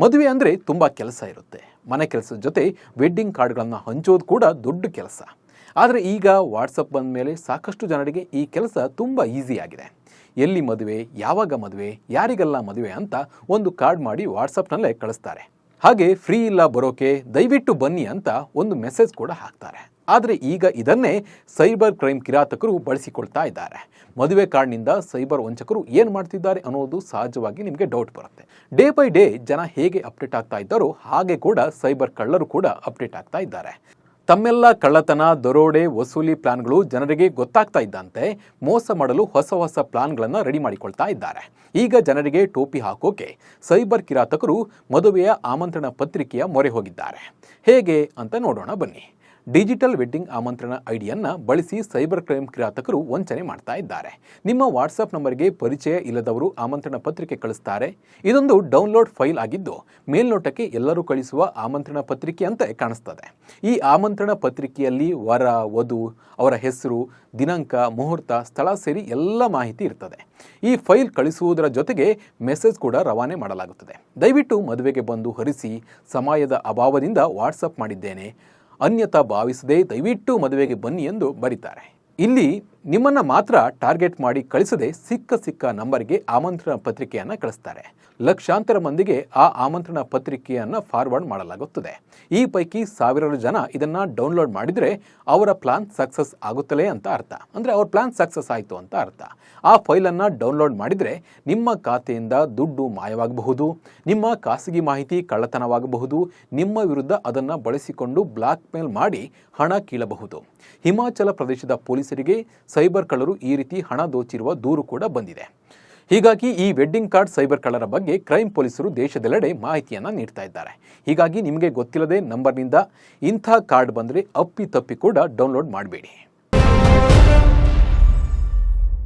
ಮದುವೆ ಅಂದರೆ ತುಂಬ ಕೆಲಸ ಇರುತ್ತೆ. ಮನೆ ಕೆಲಸದ ಜೊತೆ ವೆಡ್ಡಿಂಗ್ ಕಾರ್ಡ್ಗಳನ್ನು ಹಂಚೋದು ಕೂಡ ದೊಡ್ಡ ಕೆಲಸ. ಆದರೆ ಈಗ ವಾಟ್ಸಪ್ ಬಂದ ಮೇಲೆ ಸಾಕಷ್ಟು ಜನರಿಗೆ ಈ ಕೆಲಸ ತುಂಬ ಈಸಿ ಆಗಿದೆ. ಎಲ್ಲಿ ಮದುವೆ, ಯಾವಾಗ ಮದುವೆ, ಯಾರಿಗೆಲ್ಲ ಮದುವೆ ಅಂತ ಒಂದು ಕಾರ್ಡ್ ಮಾಡಿ ವಾಟ್ಸಪ್ನಲ್ಲೇ ಕಳಿಸ್ತಾರೆ. ಹಾಗೆ ಫ್ರೀ ಇಲ್ಲ ಬರೋಕೆ, ದಯವಿಟ್ಟು ಬನ್ನಿ ಅಂತ ಒಂದು ಮೆಸೇಜ್ ಕೂಡ ಹಾಕ್ತಾರೆ. ಆದರೆ ಈಗ ಇದನ್ನೇ ಸೈಬರ್ ಕ್ರೈಮ್ ಕಿರಾತಕರು ಬಳಸಿಕೊಳ್ತಾ ಇದ್ದಾರೆ. ಮದುವೆ ಕಾರ್ಡ್ನಿಂದ ಸೈಬರ್ ವಂಚಕರು ಏನು ಮಾಡ್ತಿದ್ದಾರೆ ಅನ್ನೋದು ಸಹಜವಾಗಿ ನಿಮಗೆ ಡೌಟ್ ಬರುತ್ತೆ. ಡೇ ಬೈ ಡೇ ಜನ ಹೇಗೆ ಅಪ್ಡೇಟ್ ಆಗ್ತಾ ಇದ್ದಾರೋ ಹಾಗೆ ಕೂಡ ಸೈಬರ್ ಕಳ್ಳರು ಕೂಡ ಅಪ್ಡೇಟ್ ಆಗ್ತಾ ಇದ್ದಾರೆ. ತಮ್ಮೆಲ್ಲ ಕಳ್ಳತನ, ದರೋಡೆ, ವಸೂಲಿ ಪ್ಲಾನ್ಗಳು ಜನರಿಗೆ ಗೊತ್ತಾಗ್ತಾ ಇದ್ದಂತೆ ಮೋಸ ಮಾಡಲು ಹೊಸ ಹೊಸ ಪ್ಲಾನ್ಗಳನ್ನು ರೆಡಿ ಮಾಡಿಕೊಳ್ತಾ ಇದ್ದಾರೆ. ಈಗ ಜನರಿಗೆ ಟೋಪಿ ಹಾಕೋಕೆ ಸೈಬರ್ ಕಿರಾತಕರು ಮದುವೆಯ ಆಮಂತ್ರಣ ಪತ್ರಿಕೆಯ ಮೊರೆ ಹೋಗಿದ್ದಾರೆ. ಹೇಗೆ ಅಂತ ನೋಡೋಣ ಬನ್ನಿ. ಡಿಜಿಟಲ್ ವೆಡ್ಡಿಂಗ್ ಆಮಂತ್ರಣ ಐಡಿಯನ್ನು ಬಳಸಿ ಸೈಬರ್ ಕ್ರೈಮ್ ಕಿರಾತಕರು ವಂಚನೆ ಮಾಡ್ತಾ ಇದ್ದಾರೆ. ನಿಮ್ಮ ವಾಟ್ಸಪ್ ನಂಬರ್ಗೆ ಪರಿಚಯ ಇಲ್ಲದವರು ಆಮಂತ್ರಣ ಪತ್ರಿಕೆ ಕಳಿಸ್ತಾರೆ. ಇದೊಂದು ಡೌನ್ಲೋಡ್ ಫೈಲ್ ಆಗಿದ್ದು ಮೇಲ್ನೋಟಕ್ಕೆ ಎಲ್ಲರೂ ಕಳಿಸುವ ಆಮಂತ್ರಣ ಪತ್ರಿಕೆ ಅಂತ ಕಾಣಿಸ್ತದೆ. ಈ ಆಮಂತ್ರಣ ಪತ್ರಿಕೆಯಲ್ಲಿ ವರ, ವಧು, ಅವರ ಹೆಸರು, ದಿನಾಂಕ, ಮುಹೂರ್ತ, ಸ್ಥಳ ಸೇರಿ ಎಲ್ಲ ಮಾಹಿತಿ ಇರ್ತದೆ. ಈ ಫೈಲ್ ಕಳಿಸುವುದರ ಜೊತೆಗೆ ಮೆಸೇಜ್ ಕೂಡ ರವಾನೆ ಮಾಡಲಾಗುತ್ತದೆ. ದಯವಿಟ್ಟು ಮದುವೆಗೆ ಬಂದು ಹರಿಸಿ, ಸಮಯದ ಅಭಾವದಿಂದ ವಾಟ್ಸಪ್ ಮಾಡಿದ್ದೇನೆ, ಅನ್ಯತಾ ಭಾವಿಸದೆ ದಯವಿಟ್ಟು ಮದುವೆಗೆ ಬನ್ನಿ ಎಂದು ಬರೀತಾರೆ. ಇಲ್ಲಿ ನಿಮ್ಮನ್ನು ಮಾತ್ರ ಟಾರ್ಗೆಟ್ ಮಾಡಿ ಕಳಿಸದೆ ಸಿಕ್ಕ ನಂಬರ್ಗೆ ಆಮಂತ್ರಣ ಪತ್ರಿಕೆಯನ್ನು ಕಳಿಸ್ತಾರೆ. ಲಕ್ಷಾಂತರ ಮಂದಿಗೆ ಆ ಆಮಂತ್ರಣ ಪತ್ರಿಕೆಯನ್ನು ಫಾರ್ವರ್ಡ್ ಮಾಡಲಾಗುತ್ತದೆ. ಈ ಪೈಕಿ ಸಾವಿರಾರು ಜನ ಇದನ್ನು ಡೌನ್ಲೋಡ್ ಮಾಡಿದರೆ ಅವರ ಪ್ಲಾನ್ ಸಕ್ಸಸ್ ಆಗುತ್ತಲೇ ಅಂತ ಅರ್ಥ. ಅಂದರೆ ಅವ್ರ ಪ್ಲಾನ್ ಸಕ್ಸಸ್ ಆಯಿತು ಅಂತ ಅರ್ಥ. ಆ ಫೈಲನ್ನು ಡೌನ್ಲೋಡ್ ಮಾಡಿದರೆ ನಿಮ್ಮ ಖಾತೆಯಿಂದ ದುಡ್ಡು ಮಾಯವಾಗಬಹುದು, ನಿಮ್ಮ ಖಾಸಗಿ ಮಾಹಿತಿ ಕಳ್ಳತನವಾಗಬಹುದು, ನಿಮ್ಮ ವಿರುದ್ಧ ಅದನ್ನು ಬಳಸಿಕೊಂಡು ಬ್ಲಾಕ್ ಮೇಲ್ ಮಾಡಿ ಹಣ ಕೀಳಬಹುದು. ಹಿಮಾಚಲ ಪ್ರದೇಶದ ಪೊಲೀಸರಿಗೆ ಸೈಬರ್ ಕಳ್ಳರು ಈ ರೀತಿ ಹಣ ದೋಚಿರುವ ದೂರು ಕೂಡ ಬಂದಿದೆ. ಹೀಗಾಗಿ ಈ ವೆಡ್ಡಿಂಗ್ ಕಾರ್ಡ್ ಸೈಬರ್ ಕಳ್ಳರ ಬಗ್ಗೆ ಕ್ರೈಮ್ ಪೊಲೀಸರು ದೇಶದೆಲ್ಲೆಡೆ ಮಾಹಿತಿಯನ್ನು ನೀಡ್ತಾ ಇದ್ದಾರೆ. ಹೀಗಾಗಿ ನಿಮಗೆ ಗೊತ್ತಿಲ್ಲದೆ ನಂಬರ್ನಿಂದ ಇಂಥ ಕಾರ್ಡ್ ಬಂದರೆ ಅಪ್ಪಿ ತಪ್ಪಿ ಕೂಡ ಡೌನ್ಲೋಡ್ ಮಾಡಬೇಡಿ.